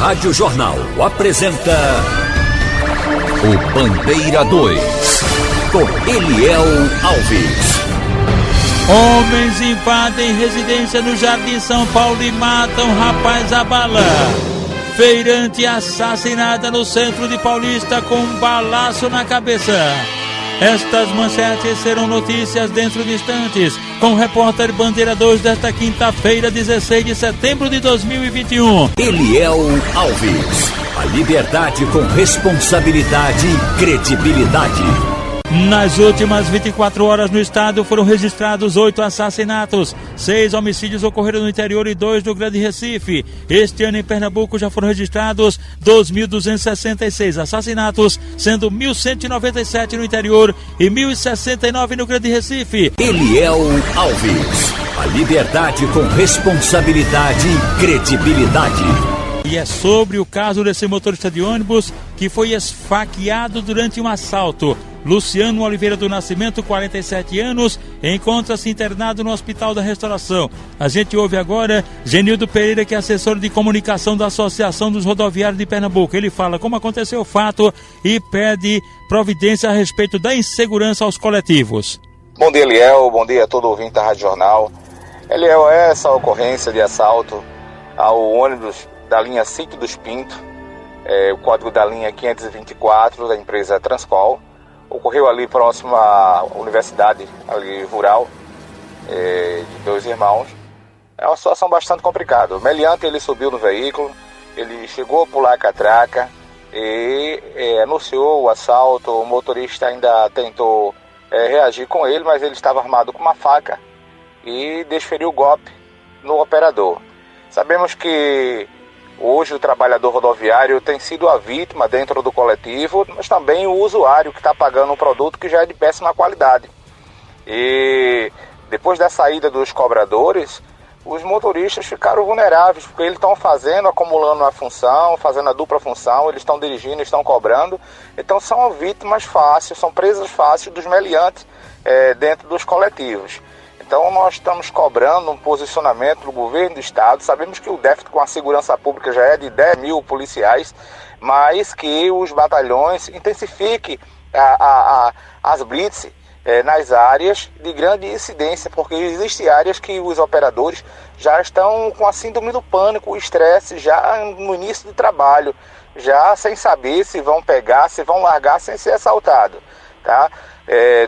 Rádio Jornal apresenta o Bandeira 2, com Eliel Alves. Homens invadem residência no Jardim São Paulo e matam rapaz à bala. Feirante assassinada no centro de Paulista com um balaço na cabeça. Estas manchetes serão notícias dentro de instantes, com o repórter Bandeira 2 desta quinta-feira, 16 de setembro de 2021. Eliel Alves. A liberdade com responsabilidade e credibilidade. Nas últimas 24 horas no estado foram registrados 8 assassinatos, 6 homicídios ocorreram no interior e 2 no Grande Recife. Este ano em Pernambuco já foram registrados 2.266 assassinatos, sendo 1.197 no interior e 1.069 no Grande Recife. Eliel Alves. A liberdade com responsabilidade e credibilidade. E é sobre o caso desse motorista de ônibus que foi esfaqueado durante um assalto. Luciano Oliveira do Nascimento, 47 anos, encontra-se internado no Hospital da Restauração. A gente ouve agora Genildo Pereira, que é assessor de comunicação da Associação dos Rodoviários de Pernambuco. Ele fala como aconteceu o fato e pede providência a respeito da insegurança aos coletivos. Bom dia, Eliel. Bom dia a todo ouvinte da Rádio Jornal. Eliel, essa ocorrência de assalto ao ônibus da linha Sítio dos Pintos, o código da linha 524 da empresa Transcol, ocorreu ali próximo à universidade ali rural de Dois Irmãos. É uma situação bastante complicada. O meliante ele subiu no veículo, ele chegou a pular a catraca e anunciou o assalto. O motorista ainda tentou reagir com ele, mas ele estava armado com uma faca e desferiu o golpe no operador. Sabemos que hoje o trabalhador rodoviário tem sido a vítima dentro do coletivo, mas também o usuário que está pagando um produto que já é de péssima qualidade. E depois da saída dos cobradores, os motoristas ficaram vulneráveis, porque eles estão acumulando a função, fazendo a dupla função, eles estão dirigindo, estão cobrando. Então são vítimas fáceis, são presas fáceis dos meliantes dentro dos coletivos. Então nós estamos cobrando um posicionamento do governo do estado. Sabemos que o déficit com a segurança pública já é de 10 mil policiais, mas que os batalhões intensifiquem as blitz nas áreas de grande incidência, porque existem áreas que os operadores já estão com a síndrome do pânico, o estresse já no início do trabalho, já sem saber se vão pegar, se vão largar sem ser assaltado, tá?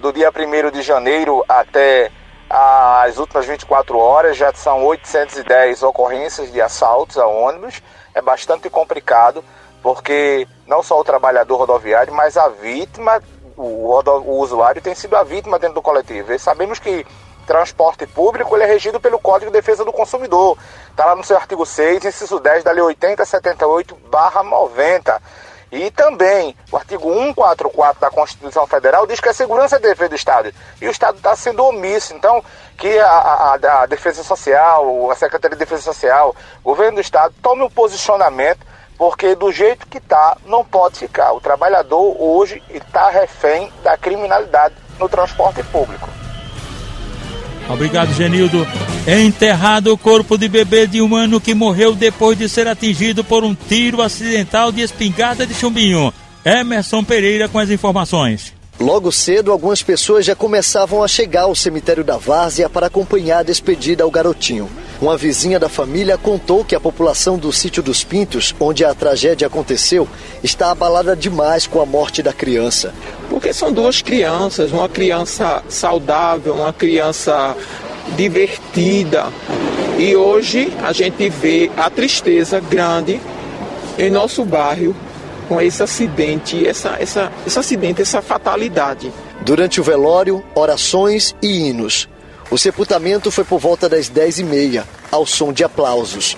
Do dia 1º de janeiro até as últimas 24 horas já são 810 ocorrências de assaltos a ônibus. É bastante complicado, porque não só o trabalhador rodoviário, mas a vítima, o usuário tem sido a vítima dentro do coletivo. E sabemos que transporte público ele é regido pelo Código de Defesa do Consumidor. Está lá no seu artigo 6, inciso 10 da Lei 8078/90. E também o artigo 144 da Constituição Federal diz que a segurança é dever do Estado. E o Estado está sendo omisso. Então, que a Defesa Social, a Secretaria de Defesa Social, o governo do Estado tome um posicionamento, porque do jeito que está, não pode ficar. O trabalhador hoje está refém da criminalidade no transporte público. Obrigado, Genildo. É enterrado o corpo de bebê de 1 ano que morreu depois de ser atingido por um tiro acidental de espingarda de chumbinho. Emerson Pereira com as informações. Logo cedo, algumas pessoas já começavam a chegar ao cemitério da Várzea para acompanhar a despedida ao garotinho. Uma vizinha da família contou que a população do Sítio dos Pintos, onde a tragédia aconteceu, está abalada demais com a morte da criança. Porque são 2 crianças, uma criança saudável, uma criança divertida. E hoje a gente vê a tristeza grande em nosso bairro com esse acidente, essa fatalidade. Durante o velório, orações e hinos. O sepultamento foi por volta das 10h30, ao som de aplausos.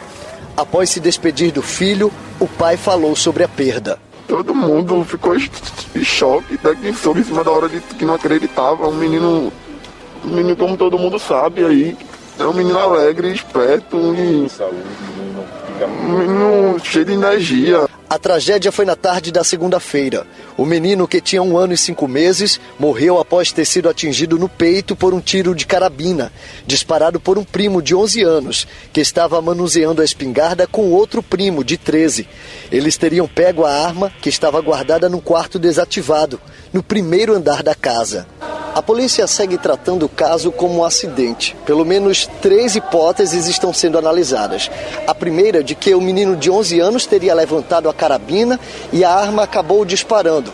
Após se despedir do filho, o pai falou sobre a perda. Todo mundo ficou em choque, daqui soube em cima da hora de que não acreditava. Um menino como todo mundo sabe aí, é um menino alegre, esperto e um menino cheio de energia. A tragédia foi na tarde da segunda-feira. O menino, que tinha 1 ano e 5 meses, morreu após ter sido atingido no peito por um tiro de carabina, disparado por um primo de 11 anos, que estava manuseando a espingarda com outro primo de 13. Eles teriam pego a arma, que estava guardada num quarto desativado, no primeiro andar da casa. A polícia segue tratando o caso como um acidente. Pelo menos 3 hipóteses estão sendo analisadas. A primeira, de que o menino de 11 anos teria levantado a carabina e a arma acabou disparando.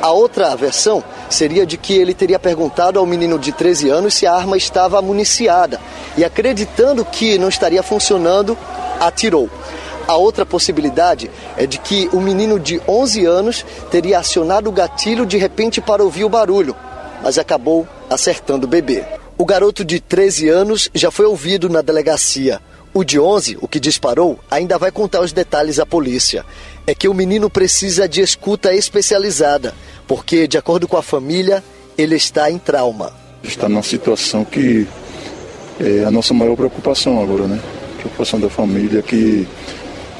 A outra versão seria de que ele teria perguntado ao menino de 13 anos se a arma estava municiada e, acreditando que não estaria funcionando, atirou. A outra possibilidade é de que o menino de 11 anos teria acionado o gatilho de repente para ouvir o barulho, mas acabou acertando o bebê. O garoto de 13 anos já foi ouvido na delegacia. O de 11, o que disparou, ainda vai contar os detalhes à polícia. É que o menino precisa de escuta especializada, porque, de acordo com a família, ele está em trauma. Está numa situação que é a nossa maior preocupação agora, né? A preocupação da família que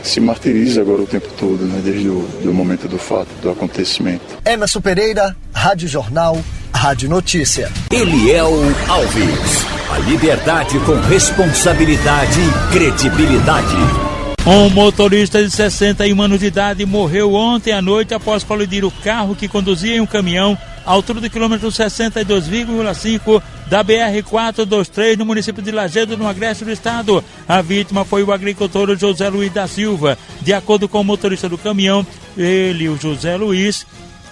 se martiriza agora o tempo todo, né? Desde o momento do fato, do acontecimento. Emerson Pereira, Rádio Jornal, Rádio Notícia. Eliel Alves. A liberdade com responsabilidade e credibilidade. Um motorista de 61 anos de idade morreu ontem à noite após colidir o carro que conduzia em um caminhão à altura do quilômetro 62,5 da BR-423 no município de Lajedo, no agreste do estado. A vítima foi o agricultor José Luiz da Silva. De acordo com o motorista do caminhão, o José Luiz,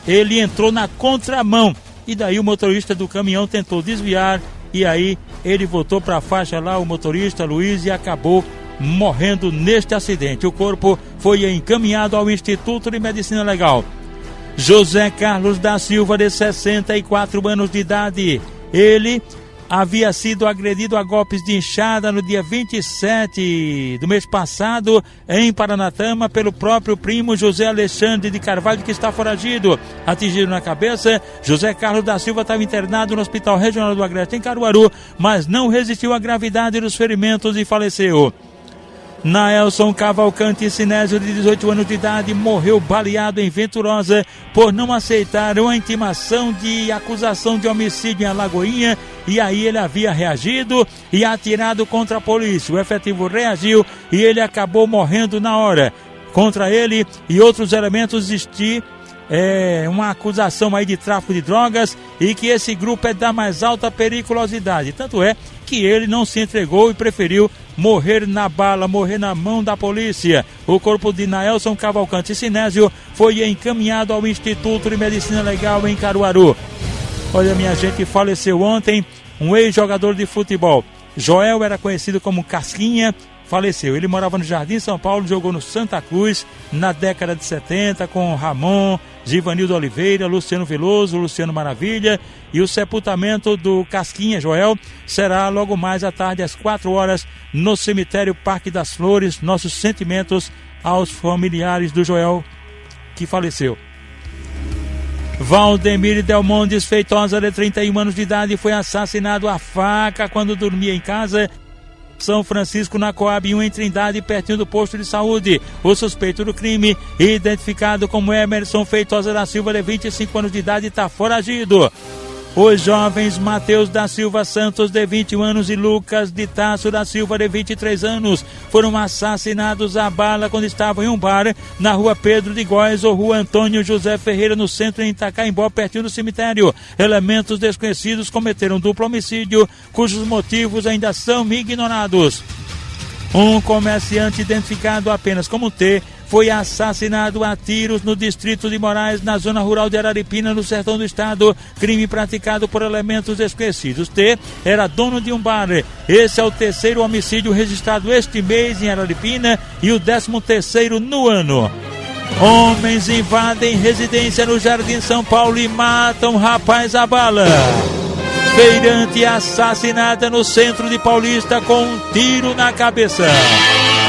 ele entrou na contramão e daí o motorista do caminhão tentou desviar e aí ele voltou para a faixa lá, o motorista Luiz, e acabou morrendo neste acidente. O corpo foi encaminhado ao Instituto de Medicina Legal. José Carlos da Silva, de 64 anos de idade, ele havia sido agredido a golpes de enxada no dia 27 do mês passado em Paranatama pelo próprio primo José Alexandre de Carvalho, que está foragido. Atingido na cabeça, José Carlos da Silva estava internado no Hospital Regional do Agreste em Caruaru, mas não resistiu à gravidade dos ferimentos e faleceu. Naelson Cavalcante Sinésio, de 18 anos de idade, morreu baleado em Venturosa por não aceitar uma intimação de acusação de homicídio em Alagoinha, e aí ele havia reagido e atirado contra a polícia. O efetivo reagiu e ele acabou morrendo na hora. Contra ele e outros elementos existia uma acusação aí de tráfico de drogas e que esse grupo é da mais alta periculosidade. Tanto é que ele não se entregou e preferiu morrer na bala, morrer na mão da polícia. O corpo de Naelson Cavalcante Sinésio foi encaminhado ao Instituto de Medicina Legal em Caruaru. Olha, minha gente, faleceu ontem um ex-jogador de futebol. Joel era conhecido como Casquinha, faleceu. Ele morava no Jardim São Paulo, jogou no Santa Cruz na década de 70 com Ramon, Givanildo Oliveira, Luciano Veloso, Luciano Maravilha, e o sepultamento do Casquinha Joel será logo mais à tarde às 4 horas no cemitério Parque das Flores. Nossos sentimentos aos familiares do Joel que faleceu. Valdemir Delmondes Feitosa, de 31 anos de idade, foi assassinado à faca quando dormia em casa São Francisco, na Coab 1, em Trindade, pertinho do posto de saúde. O suspeito do crime, identificado como Emerson Feitosa da Silva, de 25 anos de idade, está foragido. Os jovens Mateus da Silva Santos, de 21 anos, e Lucas de Tasso da Silva, de 23 anos, foram assassinados à bala quando estavam em um bar na rua Pedro de Góes ou rua Antônio José Ferreira, no centro, em Itacaimbó, pertinho do cemitério. Elementos desconhecidos cometeram duplo homicídio, cujos motivos ainda são ignorados. Um comerciante identificado apenas como T foi assassinado a tiros no distrito de Moraes, na zona rural de Araripina, no sertão do estado. Crime praticado por elementos desconhecidos. T era dono de um bar. Esse é o terceiro homicídio registrado este mês em Araripina e o 13º no ano. Homens invadem residência no Jardim São Paulo e matam rapaz à bala. Feirante assassinada no centro de Paulista com um tiro na cabeça.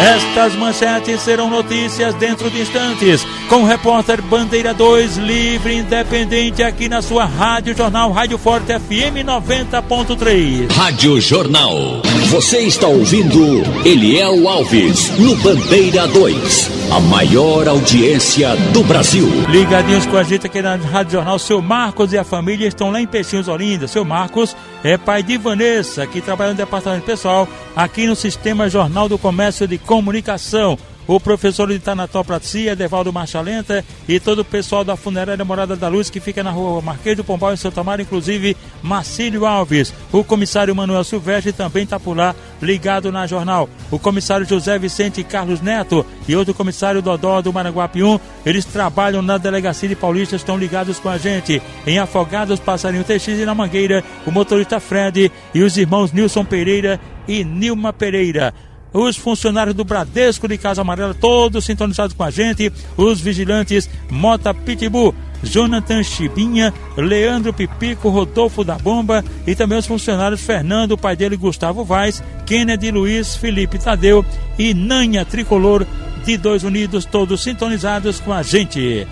Estas manchetes serão notícias dentro de instantes, com o repórter Bandeira 2, livre e independente, aqui na sua Rádio Jornal, Rádio Forte FM 90.3. Rádio Jornal. Você está ouvindo Eliel Alves, no Bandeira 2. a maior audiência do Brasil. Ligadinhos com a gente aqui na Rádio Jornal, seu Marcos e a família estão lá em Peixinhos, Olinda. Seu Marcos é pai de Vanessa, que trabalha no departamento pessoal aqui no Sistema Jornal do Comércio de Comunicação. O professor de Tanatopraxia, Edevaldo Marchalenta, e todo o pessoal da Funerária Morada da Luz, que fica na rua Marquês do Pombal, em Santa Maria, inclusive Marcílio Alves. O comissário Manuel Silvestre também está por lá, ligado na Jornal. O comissário José Vicente Carlos Neto e outro comissário Dodó do Maranguapium, eles trabalham na Delegacia de Paulista, estão ligados com a gente. Em Afogados, Passarinho TX e na Mangueira, o motorista Fred e os irmãos Nilson Pereira e Nilma Pereira. Os funcionários do Bradesco de Casa Amarela, todos sintonizados com a gente. Os vigilantes Mota Pitbull, Jonathan Chibinha, Leandro Pipico, Rodolfo da Bomba, e também os funcionários Fernando, o pai dele Gustavo Vaz, Kennedy Luiz, Felipe Tadeu e Nanha Tricolor de Dois Unidos, todos sintonizados com a gente.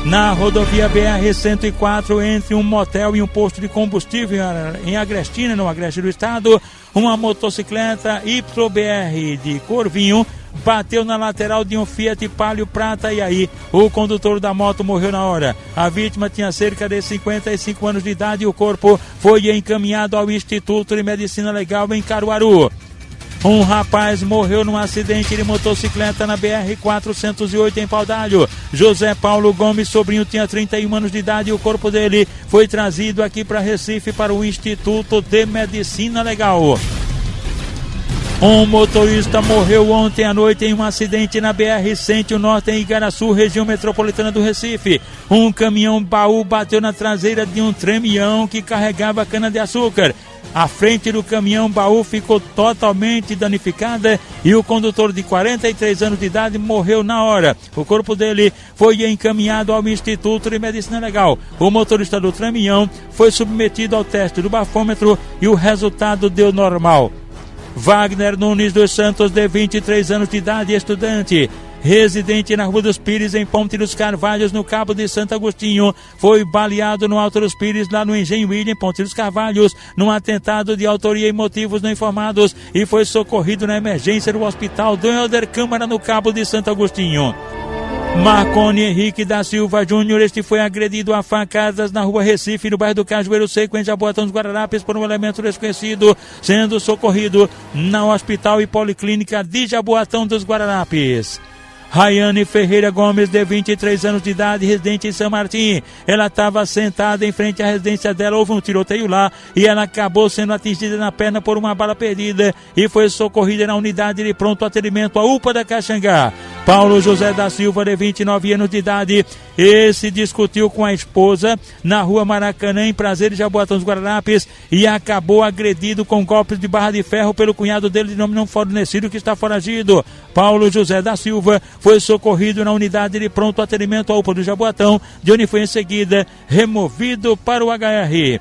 Na rodovia BR-104, entre um motel e um posto de combustível em Agrestina, no Agreste do Estado, uma motocicleta YBR de cor vinho bateu na lateral de um Fiat Palio Prata, e aí o condutor da moto morreu na hora. A vítima tinha cerca de 55 anos de idade e o corpo foi encaminhado ao Instituto de Medicina Legal em Caruaru. Um rapaz morreu num acidente de motocicleta na BR-408 em Paudalho. José Paulo Gomes, sobrinho, tinha 31 anos de idade e o corpo dele foi trazido aqui para Recife para o Instituto de Medicina Legal. Um motorista morreu ontem à noite em um acidente na BR-100 Norte em Igaraçu, região metropolitana do Recife. Um caminhão baú bateu na traseira de um tremião que carregava cana-de-açúcar. A frente do caminhão baú ficou totalmente danificada e o condutor de 43 anos de idade morreu na hora. O corpo dele foi encaminhado ao Instituto de Medicina Legal. O motorista do caminhão foi submetido ao teste do bafômetro e o resultado deu normal. Wagner Nunes dos Santos, de 23 anos de idade, estudante, residente na Rua dos Pires, em Ponte dos Carvalhos, no Cabo de Santo Agostinho, foi baleado no Alto dos Pires, lá no Engenho William, Ponte dos Carvalhos, num atentado de autoria e motivos não informados, e foi socorrido na emergência do Hospital do Helder Câmara, no Cabo de Santo Agostinho. Marconi Henrique da Silva Júnior, este foi agredido a facadas na Rua Recife, no bairro do Cajueiro Seco, em Jaboatão dos Guararapes, por um elemento desconhecido, sendo socorrido na Hospital e Policlínica de Jaboatão dos Guararapes. Rayane Ferreira Gomes, de 23 anos de idade, residente em São Martim. Ela estava sentada em frente à residência dela, houve um tiroteio lá e ela acabou sendo atingida na perna por uma bala perdida e foi socorrida na unidade de pronto atendimento, a UPA da Caxangá. Paulo José da Silva, de 29 anos de idade, esse discutiu com a esposa na Rua Maracanã, em Prazeres, Jaboatão dos Guararapes, e acabou agredido com golpes de barra de ferro pelo cunhado dele, de nome não fornecido, que está foragido. Paulo José da Silva foi socorrido na unidade de pronto atendimento, a UPA do Jaboatão, de onde foi em seguida removido para o HR.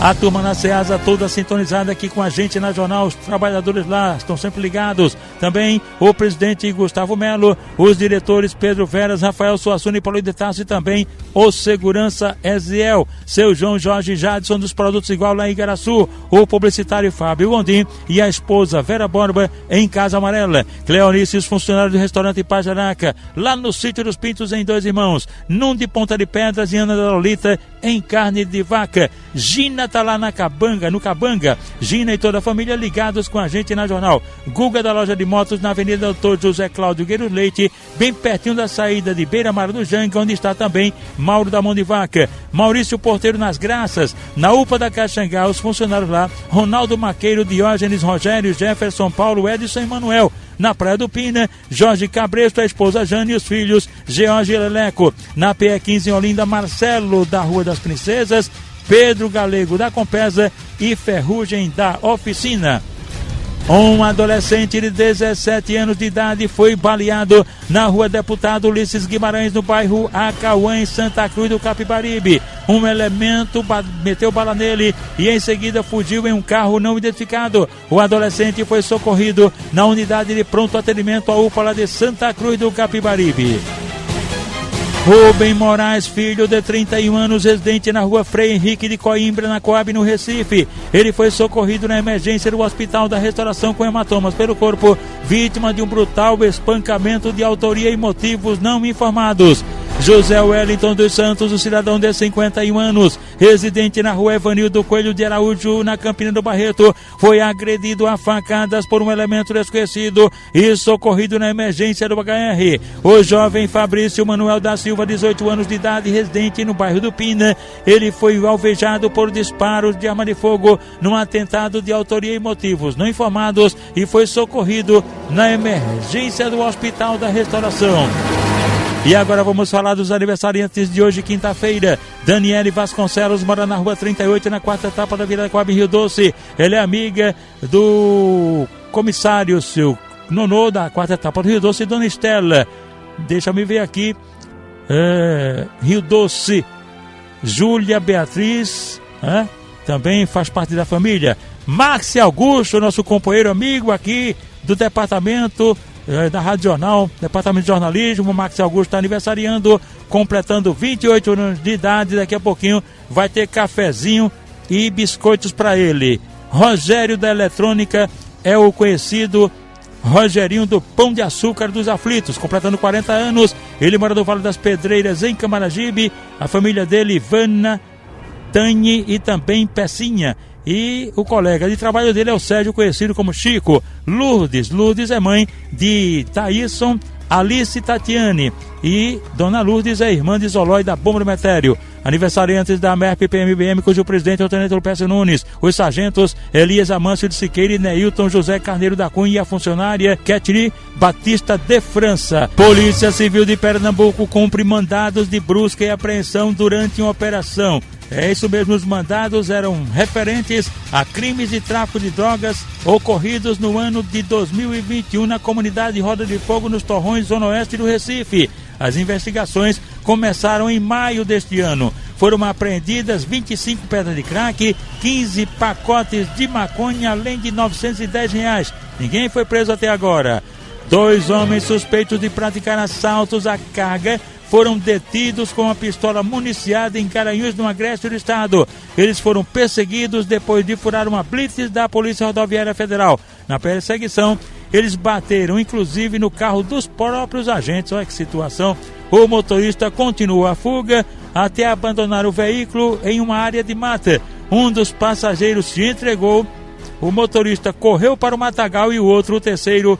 A turma na Ceasa toda sintonizada aqui com a gente na Jornal, os trabalhadores lá estão sempre ligados. Também o presidente Gustavo Melo, os diretores Pedro Veras, Rafael Suassuna e Paulo de Tarso, e também o segurança Eziel, seu João Jorge Jadson dos Produtos Igual lá em Igaraçu, o publicitário Fábio Gondim e a esposa Vera Borba em Casa Amarela. Cleonice e os funcionários do restaurante Pajaraca, lá no Sítio dos Pintos em Dois Irmãos. Num de Ponta de Pedras e Ana da Lolita em Carne de Vaca. Gina tá lá no Cabanga. Gina e toda a família ligados com a gente na Jornal. Guga da loja de motos na Avenida Doutor José Cláudio Gueiro Leite, bem pertinho da saída de Beira Mar do Jangue, onde está também Mauro da Mão de Vaca. Maurício Porteiro nas Graças, na UPA da Caxangá, os funcionários lá, Ronaldo Maqueiro, Diógenes, Rogério, Jefferson, Paulo, Edson e Manuel. Na Praia do Pina, Jorge Cabresto, a esposa Jane e os filhos George e Leleco. Na PE15 em Olinda, Marcelo da Rua das Princesas, Pedro Galego da Compesa e Ferrugem da Oficina. Um adolescente de 17 anos de idade foi baleado na Rua Deputado Ulisses Guimarães, no bairro Acauã, em Santa Cruz do Capibaribe. Um elemento meteu bala nele e em seguida fugiu em um carro não identificado. O adolescente foi socorrido na unidade de pronto atendimento, a UPA lá de Santa Cruz do Capibaribe. Rubem Moraes Filho, de 31 anos, residente na rua Frei Henrique de Coimbra, na Coab, no Recife. Ele foi socorrido na emergência do Hospital da Restauração com hematomas pelo corpo, vítima de um brutal espancamento de autoria e motivos não informados. José Wellington dos Santos, o cidadão de 51 anos, residente na rua Evanildo Coelho de Araújo, na Campina do Barreto, foi agredido a facadas por um elemento desconhecido e socorrido na emergência do HR. O jovem Fabrício Manuel da Silva, 18 anos de idade, residente no bairro do Pina, ele foi alvejado por disparos de arma de fogo num atentado de autoria e motivos não informados e foi socorrido na emergência do Hospital da Restauração. E agora vamos falar dos aniversariantes de hoje, quinta-feira. Daniele Vasconcelos mora na rua 38, na quarta etapa da Vila Coab, Rio Doce. Ela é amiga do comissário seu Nonô, da quarta etapa do Rio Doce, Dona Estela. Deixa eu ver aqui. Rio Doce. Júlia Beatriz, também faz parte da família. Márcio Augusto, nosso companheiro amigo aqui do departamento da Rádio Jornal, Departamento de Jornalismo. O Max Augusto está aniversariando, completando 28 anos de idade. Daqui a pouquinho vai ter cafezinho e biscoitos para ele. Rogério da Eletrônica é o conhecido Rogerinho do Pão de Açúcar dos Aflitos, completando 40 anos. Ele mora no Vale das Pedreiras, em Camaragibe. A família dele, Ivana, Tani e também Pecinha. E o colega de trabalho dele é o Sérgio, conhecido como Chico. Lourdes é mãe de Thaíson, Alice e Tatiane. E Dona Lourdes é irmã de Zolói, da Bomba do Metério. Aniversariantes da MERP PMBM, cujo presidente é o Tenente Lupécio Nunes. Os sargentos Elias Amâncio de Siqueira e Neilton José Carneiro da Cunha, e a funcionária Ketri Batista de França. Polícia Civil de Pernambuco cumpre mandados de busca e apreensão durante uma operação. É isso mesmo, os mandados eram referentes a crimes de tráfico de drogas ocorridos no ano de 2021 na comunidade Roda de Fogo, nos Torrões, zona oeste do Recife. As investigações começaram em maio deste ano. Foram apreendidas 25 pedras de crack, 15 pacotes de maconha, além de R$910. Ninguém foi preso até agora. 2 homens suspeitos de praticar assaltos à carga foram detidos com uma pistola municiada em Garanhuns, no Agreste do Estado. Eles foram perseguidos depois de furar uma blitz da Polícia Rodoviária Federal. Na perseguição, eles bateram inclusive no carro dos próprios agentes. Olha que situação. O motorista continuou a fuga até abandonar o veículo em uma área de mata. Um dos passageiros se entregou, o motorista correu para o matagal e o terceiro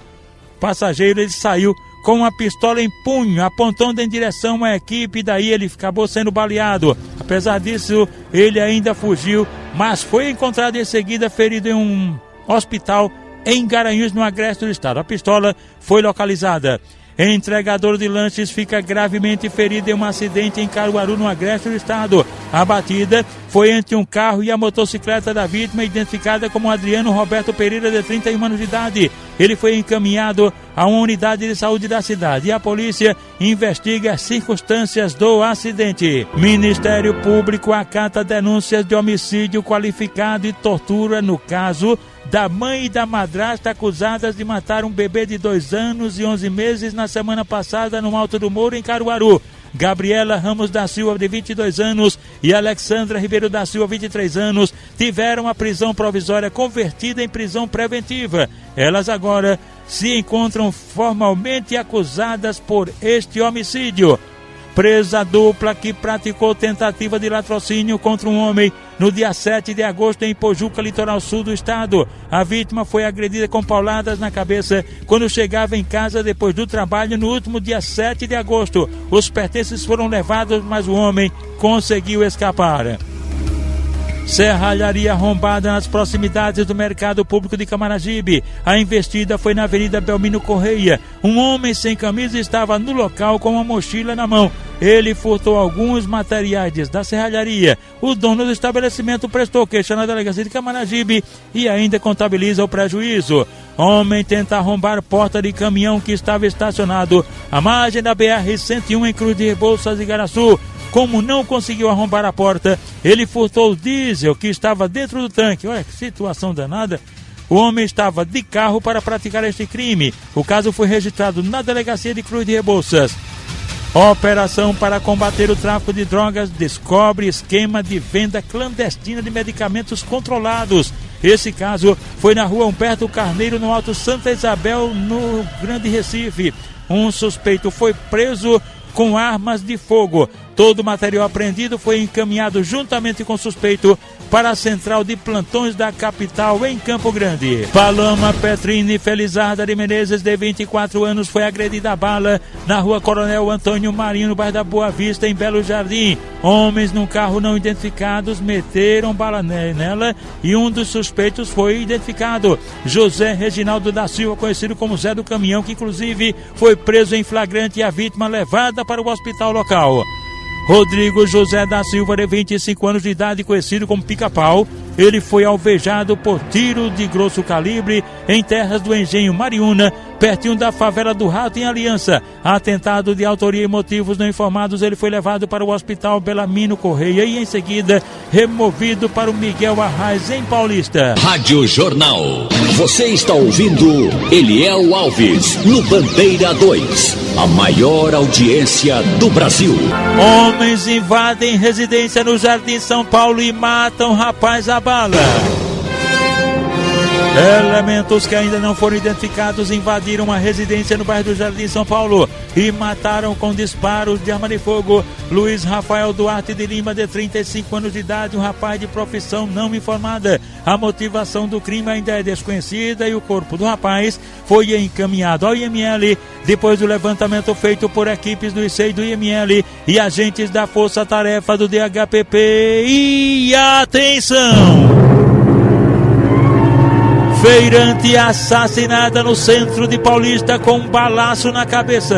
passageiro, ele saiu com uma pistola em punho, apontando em direção à equipe, daí ele acabou sendo baleado. Apesar disso, ele ainda fugiu, mas foi encontrado em seguida ferido em um hospital em Garanhuns, no Agreste do Estado. A pistola foi localizada. Entregador de lanches fica gravemente ferido em um acidente em Caruaru, no Agreste do Estado. A batida foi entre um carro e a motocicleta da vítima, identificada como Adriano Roberto Pereira, de 31 anos de idade. Ele foi encaminhado a uma unidade de saúde da cidade e a polícia investiga as circunstâncias do acidente. Ministério Público acata denúncias de homicídio qualificado e tortura no caso da mãe e da madrasta acusadas de matar um bebê de 2 anos e 11 meses na semana passada no Alto do Mouro, em Caruaru. Gabriela Ramos da Silva, de 22 anos, e Alexandra Ribeiro da Silva, 23 anos, tiveram a prisão provisória convertida em prisão preventiva. Elas agora se encontram formalmente acusadas por este homicídio. Presa dupla que praticou tentativa de latrocínio contra um homem no dia 7 de agosto em Pojuca, litoral sul do estado. A vítima foi agredida com pauladas na cabeça quando chegava em casa depois do trabalho no último dia 7 de agosto. Os pertences foram levados, mas o homem conseguiu escapar. Serralharia arrombada nas proximidades do Mercado Público de Camaragibe. A investida foi na Avenida Belmino Correia. Um homem sem camisa estava no local com uma mochila na mão. Ele furtou alguns materiais da serralharia. O dono do estabelecimento prestou queixa na delegacia de Camaragibe e ainda contabiliza o prejuízo. Homem tenta arrombar porta de caminhão que estava estacionado à margem da BR-101 em Cruz de Rebouças, Igaraçu. Como não conseguiu arrombar a porta, ele furtou o diesel que estava dentro do tanque. Olha que situação danada. O homem estava de carro para praticar este crime. O caso foi registrado na delegacia de Cruz de Rebouças. Operação para combater o tráfico de drogas descobre esquema de venda clandestina de medicamentos controlados. Esse caso foi na rua Humberto Carneiro, no Alto Santa Isabel, no Grande Recife. Um suspeito foi preso com armas de fogo. Todo o material apreendido foi encaminhado juntamente com o suspeito para a central de plantões da capital em Campo Grande. Paloma Petrini Felizarda de Menezes, de 24 anos, foi agredida a bala na rua Coronel Antônio Marinho, no bairro da Boa Vista, em Belo Jardim. Homens num carro não identificados meteram bala nela e um dos suspeitos foi identificado. José Reginaldo da Silva, conhecido como Zé do Caminhão, que inclusive foi preso em flagrante e a vítima levada para o hospital local. Rodrigo José da Silva, de 25 anos de idade, conhecido como Pica-Pau, ele foi alvejado por tiro de grosso calibre em terras do Engenho Mariúna, pertinho da favela do Rato, em Aliança. Atentado de autoria e motivos não informados, ele foi levado para o hospital Belamino Correia e em seguida removido para o Miguel Arraes, em Paulista. Rádio Jornal. Você está ouvindo Eliel Alves, no Bandeira 2. A maior audiência do Brasil. Homens invadem residência no Jardim São Paulo e matam rapaz a bala. Elementos que ainda não foram identificados invadiram uma residência no bairro do Jardim São Paulo e mataram com disparos de arma de fogo Luiz Rafael Duarte de Lima, de 35 anos de idade, um rapaz de profissão não informada. A motivação do crime ainda é desconhecida e o corpo do rapaz foi encaminhado ao IML depois do levantamento feito por equipes do ICEI do IML e agentes da Força Tarefa do DHPP. E atenção! Feirante assassinada no centro de Paulista com um balaço na cabeça.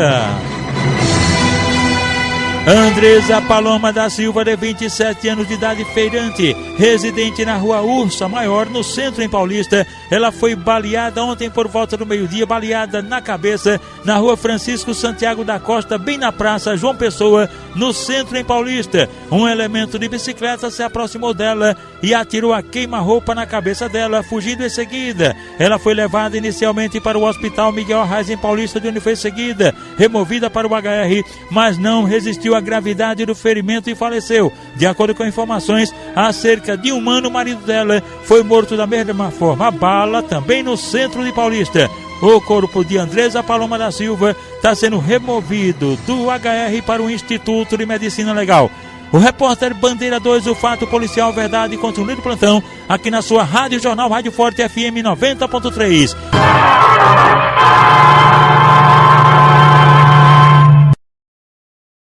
Andresa Paloma da Silva, de 27 anos de idade, feirante, residente na rua Ursa Maior, no centro em Paulista. Ela foi baleada ontem por volta do meio-dia, baleada na cabeça, na rua Francisco Santiago da Costa, bem na praça João Pessoa, no centro em Paulista. Um elemento de bicicleta se aproximou dela e atirou a queima-roupa na cabeça dela, fugindo em seguida. Ela foi levada inicialmente para o hospital Miguel Arraes, em Paulista, de onde foi seguida removida para o HR, mas não resistiu à gravidade do ferimento e faleceu. De acordo com informações, há cerca de um ano o marido dela foi morto da mesma forma, a bala, também no centro de Paulista. O corpo de Andresa Paloma da Silva está sendo removido do HR para o Instituto de Medicina Legal. O repórter Bandeira 2, o fato policial, verdade contra o Líder Plantão, aqui na sua Rádio Jornal, Rádio Forte FM 90.3.